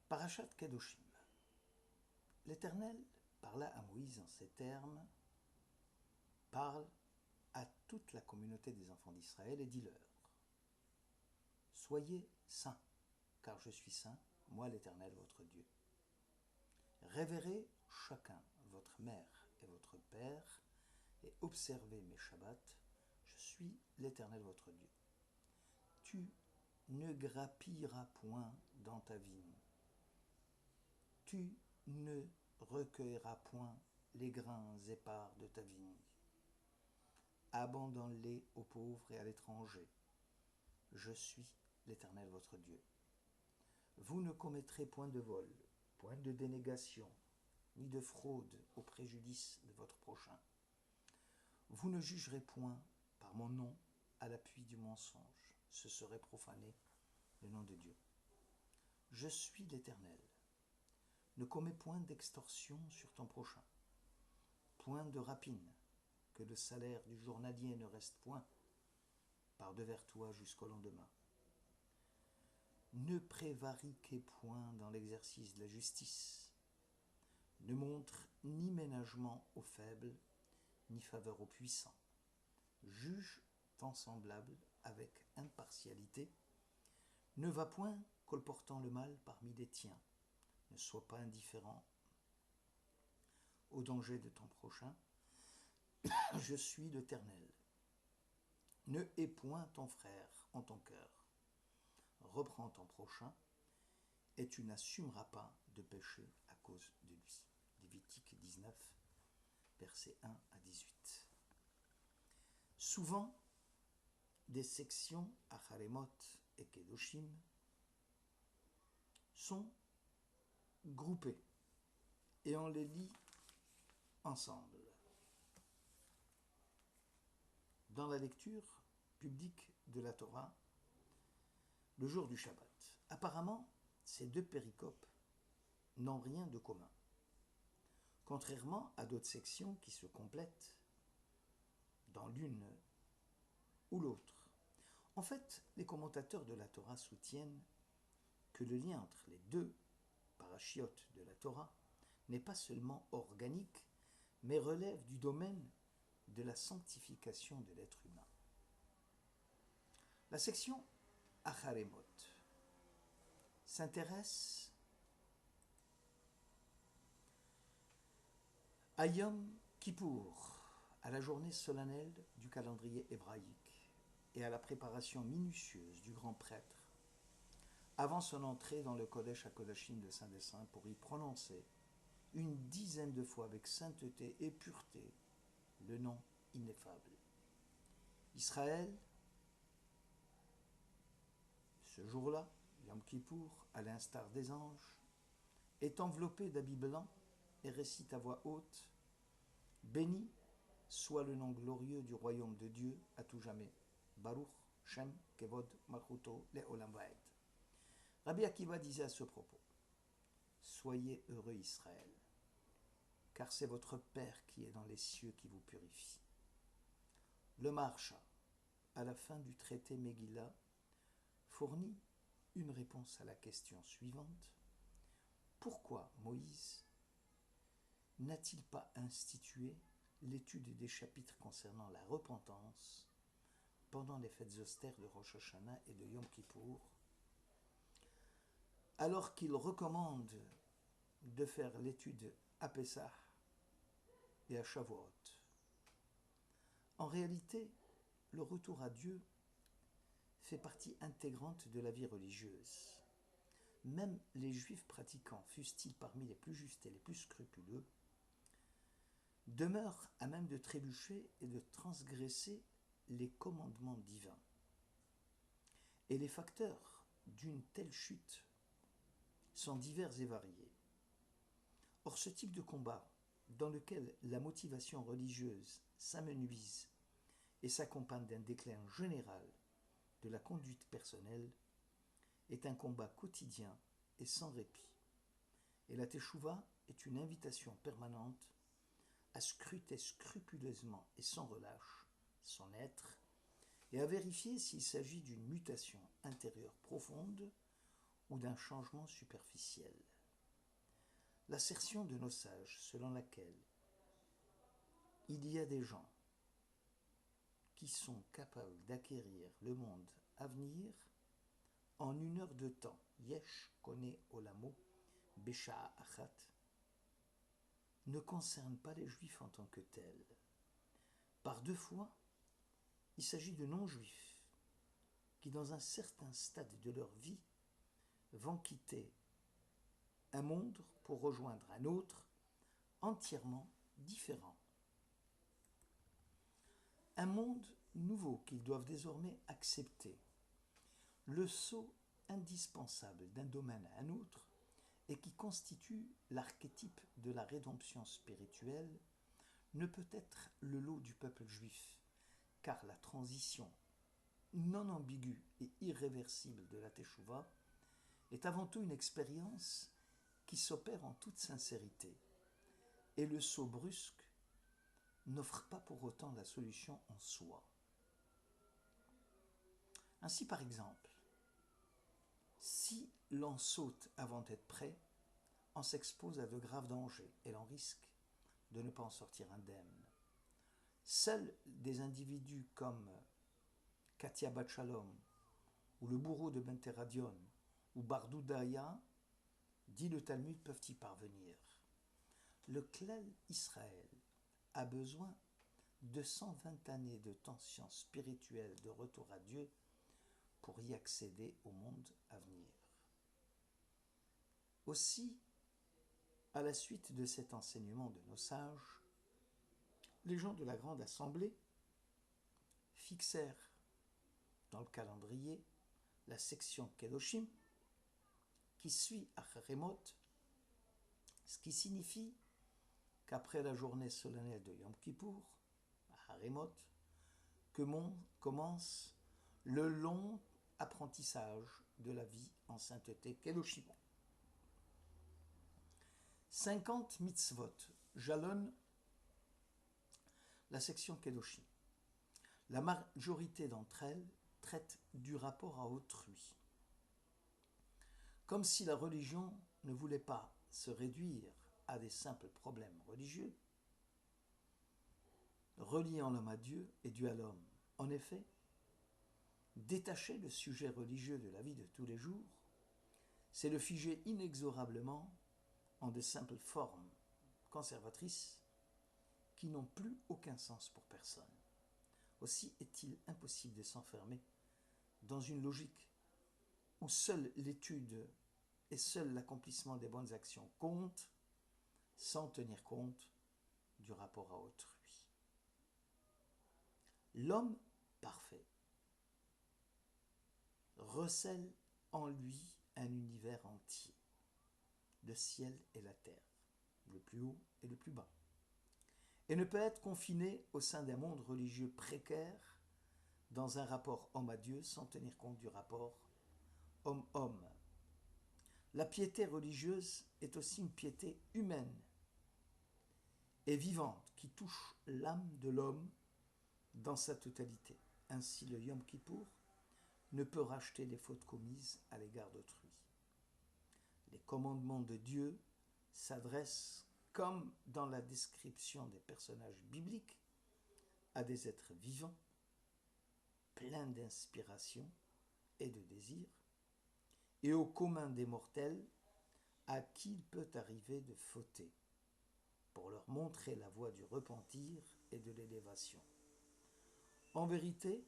Parashat Kedoshim. L'Éternel parla à Moïse en ces termes, parle à toute la communauté des enfants d'Israël et dis-leur, soyez saints, car je suis saint, moi l'Éternel votre Dieu. Révérez chacun votre mère et votre père et observez mes Shabbats, je suis l'Éternel votre Dieu. Tu ne grappilleras point dans ta vigne. Tu ne recueilleras point les grains épars de ta vigne. Abandonne-les aux pauvres et à l'étranger. Je suis l'Éternel votre Dieu. Vous ne commettrez point de vol, point de dénégation, ni de fraude au préjudice de votre prochain. Vous ne jugerez point par mon nom à l'appui du mensonge. Ce serait profaner le nom de Dieu. Je suis l'Éternel. Ne commets point d'extorsion sur ton prochain, point de rapine, que le salaire du journalier ne reste point par devers toi jusqu'au lendemain. Ne prévariquez point dans l'exercice de la justice. Ne montre ni ménagement aux faibles, ni faveur aux puissants. Juge ton semblable avec impartialité. Ne va point colportant le mal parmi les tiens. Ne sois pas indifférent au danger de ton prochain. Je suis l'Éternel. Ne hais point ton frère en ton cœur. Reprends ton prochain, et tu n'assumeras pas de péché à cause de lui. Lévitique 19, versets 1 à 18. Souvent, des sections Acharemot et Kedoshim sont groupées et on les lit ensemble. Dans la lecture publique de la Torah, le jour du Shabbat. Apparemment, ces deux péricopes n'ont rien de commun. Contrairement à d'autres sections qui se complètent dans l'une ou l'autre. En fait, les commentateurs de la Torah soutiennent que le lien entre les deux parachiotes de la Torah n'est pas seulement organique, mais relève du domaine de la sanctification de l'être humain. La section Acharemot s'intéresse à Yom Kippour, à la journée solennelle du calendrier hébraïque et à la préparation minutieuse du grand prêtre avant son entrée dans le Kodesh HaKodashim de Saint des Saints pour y prononcer une dizaine de fois avec sainteté et pureté le nom ineffable. Israël, ce jour-là, Yom Kippour, à l'instar des anges, est enveloppé d'habits blancs et récite à voix haute « Béni soit le nom glorieux du royaume de Dieu à tout jamais. Baruch Shem Kevod Malchuto Le'olam Vaed ». Rabbi Akiva disait à ce propos « Soyez heureux Israël, car c'est votre Père qui est dans les cieux qui vous purifie. » Le Maharsha, à la fin du traité Megillah, fournit une réponse à la question suivante. Pourquoi Moïse n'a-t-il pas institué l'étude des chapitres concernant la repentance pendant les fêtes austères de Rosh Hashanah et de Yom Kippour, alors qu'il recommande de faire l'étude à Pessah et à Shavuot? En réalité, le retour à Dieu fait partie intégrante de la vie religieuse. Même les juifs pratiquants, fussent-ils parmi les plus justes et les plus scrupuleux, demeurent à même de trébucher et de transgresser les commandements divins. Et les facteurs d'une telle chute sont divers et variés. Or, ce type de combat, dans lequel la motivation religieuse s'amenuise et s'accompagne d'un déclin général de la conduite personnelle, est un combat quotidien et sans répit. Et la Teshuvah est une invitation permanente à scruter scrupuleusement et sans relâche son être et à vérifier s'il s'agit d'une mutation intérieure profonde ou d'un changement superficiel. L'assertion de nos sages selon laquelle il y a des gens qui sont capables d'acquérir le monde à venir en 1 heure de temps, yesh kone olamo besha'a achat, ne concerne pas les juifs en tant que tels. Par 2 fois, il s'agit de non-juifs qui, dans un certain stade de leur vie, vont quitter un monde pour rejoindre un autre entièrement différent. Un monde nouveau qu'ils doivent désormais accepter. Le saut indispensable d'un domaine à un autre et qui constitue l'archétype de la rédemption spirituelle ne peut être le lot du peuple juif, car la transition non ambiguë et irréversible de la Teshuvah est avant tout une expérience qui s'opère en toute sincérité. Et le saut brusque n'offre pas pour autant la solution en soi. Ainsi, par exemple, si l'on saute avant d'être prêt, on s'expose à de graves dangers et l'on risque de ne pas en sortir indemne. Seuls des individus comme Katia Bat Shalom ou le bourreau de Benteradion ou Bardoudaya, dit le Talmud, peuvent y parvenir. Le Klal Israël a besoin de 120 années de tension spirituelle de retour à Dieu pour y accéder au monde à venir. Aussi, à la suite de cet enseignement de nos sages, les gens de la Grande Assemblée fixèrent dans le calendrier la section Kedoshim qui suit Acharemot, ce qui signifie qu'après la journée solennelle de Yom Kippour, Acharemot, commence le long apprentissage de la vie en sainteté Kedoshim. 50 mitzvot jalonnent la section Kedoshim. La majorité d'entre elles traitent du rapport à autrui. Comme si la religion ne voulait pas se réduire à des simples problèmes religieux, reliant l'homme à Dieu et Dieu à l'homme. En effet, détacher le sujet religieux de la vie de tous les jours, c'est le figer inexorablement en de simples formes conservatrices qui n'ont plus aucun sens pour personne. Aussi est-il impossible de s'enfermer dans une logique où seule l'étude et seul l'accomplissement des bonnes actions comptent, sans tenir compte du rapport à autrui. L'homme parfait recèle en lui un univers entier, le ciel et la terre, le plus haut et le plus bas, et ne peut être confiné au sein d'un monde religieux précaire dans un rapport homme à Dieu sans tenir compte du rapport homme-homme. La piété religieuse est aussi une piété humaine et vivante qui touche l'âme de l'homme dans sa totalité. Ainsi, le Yom Kippour ne peut racheter les fautes commises à l'égard d'autrui. Les commandements de Dieu s'adressent, comme dans la description des personnages bibliques, à des êtres vivants, pleins d'inspiration et de désir, et au commun des mortels, à qui il peut arriver de fauter, pour leur montrer la voie du repentir et de l'élévation. En vérité,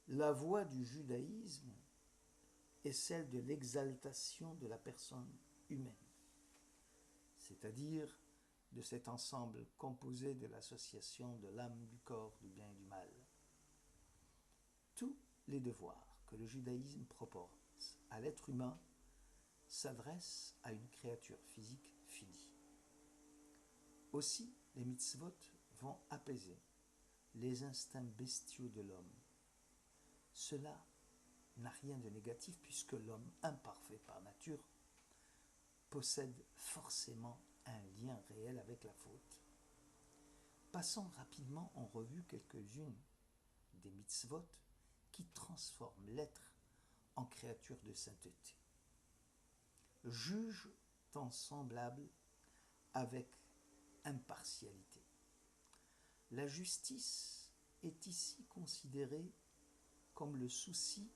la voie du judaïsme est celle de l'exaltation de la personne humaine, c'est-à-dire de cet ensemble composé de l'association de l'âme, du corps, du bien et du mal. Tous les devoirs que le judaïsme propose à l'être humain s'adressent à une créature physique finie. Aussi, les mitzvot vont apaiser les instincts bestiaux de l'homme. Cela n'a rien de négatif puisque l'homme, imparfait par nature, possède forcément un lien réel avec la faute. Passons rapidement en revue quelques-unes des mitzvot qui transforment l'être en créature de sainteté. juge ton semblable avec impartialité. La justice est ici considérée comme le souci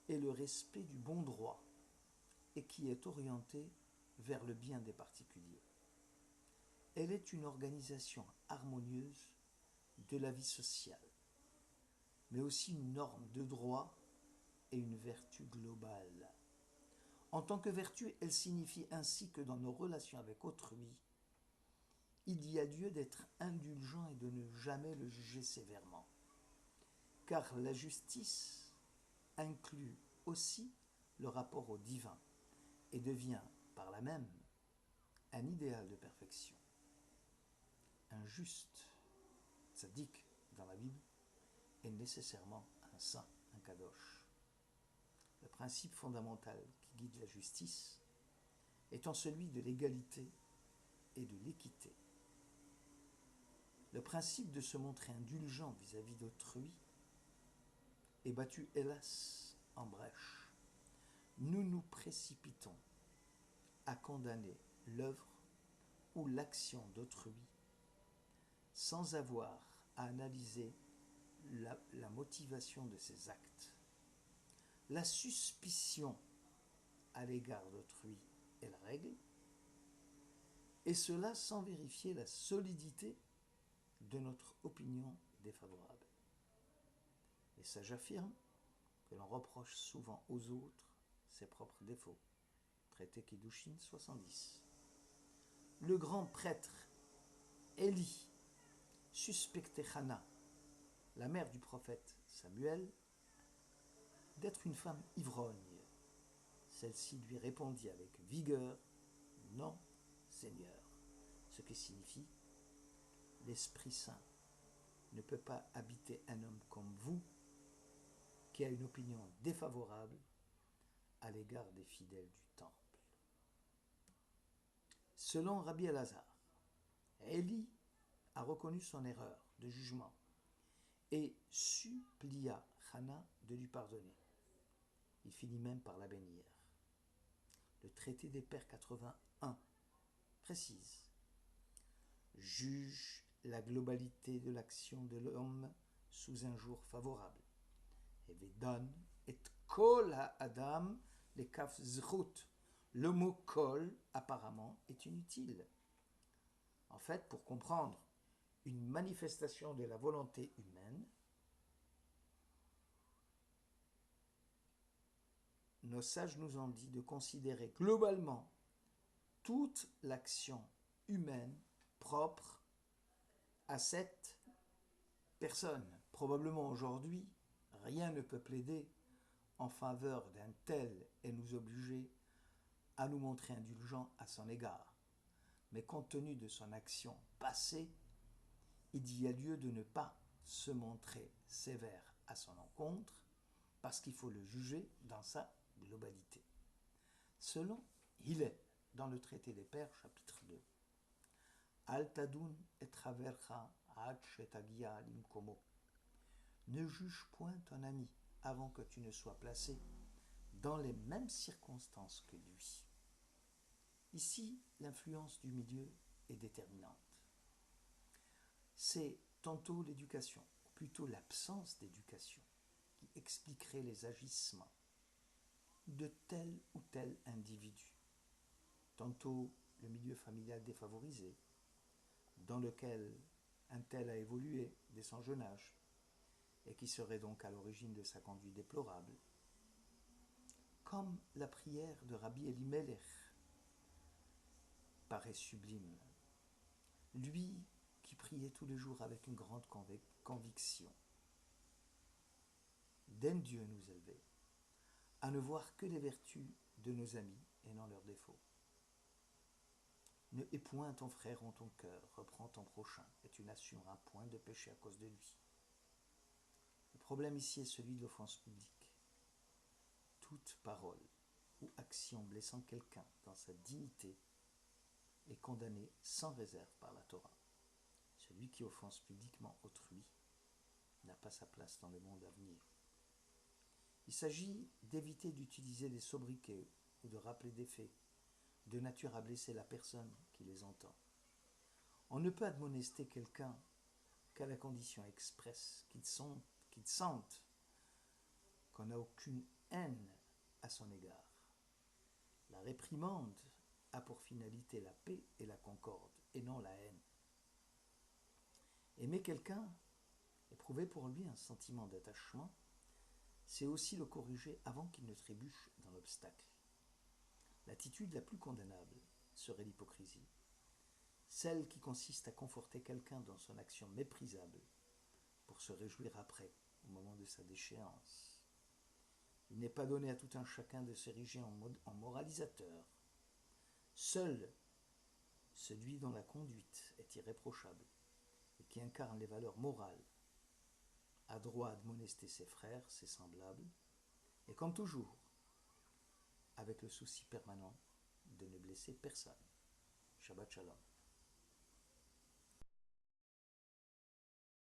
et le respect du bon droit et qui est orientée vers le bien des particuliers. Elle est une organisation harmonieuse de la vie sociale, mais aussi une norme de droit et une vertu globale. En tant que vertu, elle signifie ainsi que dans nos relations avec autrui, il y a lieu d'être indulgent et de ne jamais le juger sévèrement. Car la justice inclut aussi le rapport au divin et devient par là même un idéal de perfection. Un juste, tzaddik dans la Bible, est nécessairement un saint, un kadosh. Le principe fondamental qui guide la justice étant celui de l'égalité et de l'équité. Le principe de se montrer indulgent vis-à-vis d'autrui est battu, hélas, en brèche. Nous nous précipitons à condamner l'œuvre ou l'action d'autrui sans avoir à analyser la motivation de ses actes. La suspicion à l'égard d'autrui est la règle, et cela sans vérifier la solidité de notre opinion défavorable. Les sages affirment que l'on reproche souvent aux autres ses propres défauts. Traité Kiddushin 70. Le grand prêtre Élie suspectait Hannah, la mère du prophète Samuel, d'être une femme ivrogne. Celle-ci lui répondit avec vigueur « Non, Seigneur », ce qui signifie « L'Esprit Saint ne peut pas habiter un homme comme vous qui a une opinion défavorable à l'égard des fidèles du temple. » Selon Rabbi Elazar, Élie a reconnu son erreur de jugement et supplia Hannah de lui pardonner. Il finit même par la bénir. Le traité des Pères 81 précise « Juge la globalité de l'action de l'homme sous un jour favorable. Et Vedan et kol ha-adam les kaf zchut. Le mot kol, apparemment, est inutile. En fait, pour comprendre une manifestation de la volonté humaine, nos sages nous ont dit de considérer globalement toute l'action humaine propre à cette personne. Probablement aujourd'hui, rien ne peut plaider en faveur d'un tel et nous obliger à nous montrer indulgents à son égard. Mais compte tenu de son action passée, il y a lieu de ne pas se montrer sévère à son encontre parce qu'il faut le juger dans sa globalité. Selon Hillel, dans le traité des Pères, chapitre 2, Al tadun et travercha ad shetagia limkomo. Ne juge point ton ami avant que tu ne sois placé dans les mêmes circonstances que lui. Ici, l'influence du milieu est déterminante. C'est tantôt l'éducation, ou plutôt l'absence d'éducation, qui expliquerait les agissements de tel ou tel individu. Tantôt le milieu familial défavorisé, dans lequel un tel a évolué dès son jeune âge, et qui serait donc à l'origine de sa conduite déplorable. Comme la prière de Rabbi Elimelech paraît sublime, lui qui priait tous les jours avec une grande conviction. D'aime Dieu nous élever à ne voir que les vertus de nos amis et non leurs défauts. Ne hais point ton frère en ton cœur, reprends ton prochain, et tu n'assumeras point de péché à cause de lui. Le problème ici est celui de l'offense publique. Toute parole ou action blessant quelqu'un dans sa dignité est condamnée sans réserve par la Torah. Celui qui offense publiquement autrui n'a pas sa place dans le monde à venir. Il s'agit d'éviter d'utiliser des sobriquets ou de rappeler des faits de nature à blesser la personne qui les entend. On ne peut admonester quelqu'un qu'à la condition expresse qu'il sente qu'on n'a aucune haine à son égard. La réprimande a pour finalité la paix et la concorde, et non la haine. Aimer quelqu'un, éprouver pour lui un sentiment d'attachement, c'est aussi le corriger avant qu'il ne trébuche dans l'obstacle. L'attitude la plus condamnable serait l'hypocrisie, celle qui consiste à conforter quelqu'un dans son action méprisable pour se réjouir après, au moment de sa déchéance. Il n'est pas donné à tout un chacun de s'ériger en moralisateur. Seul celui dont la conduite est irréprochable et qui incarne les valeurs morales a droit d'admonester ses frères, ses semblables, et comme toujours, avec le souci permanent de ne blesser personne. Shabbat Shalom.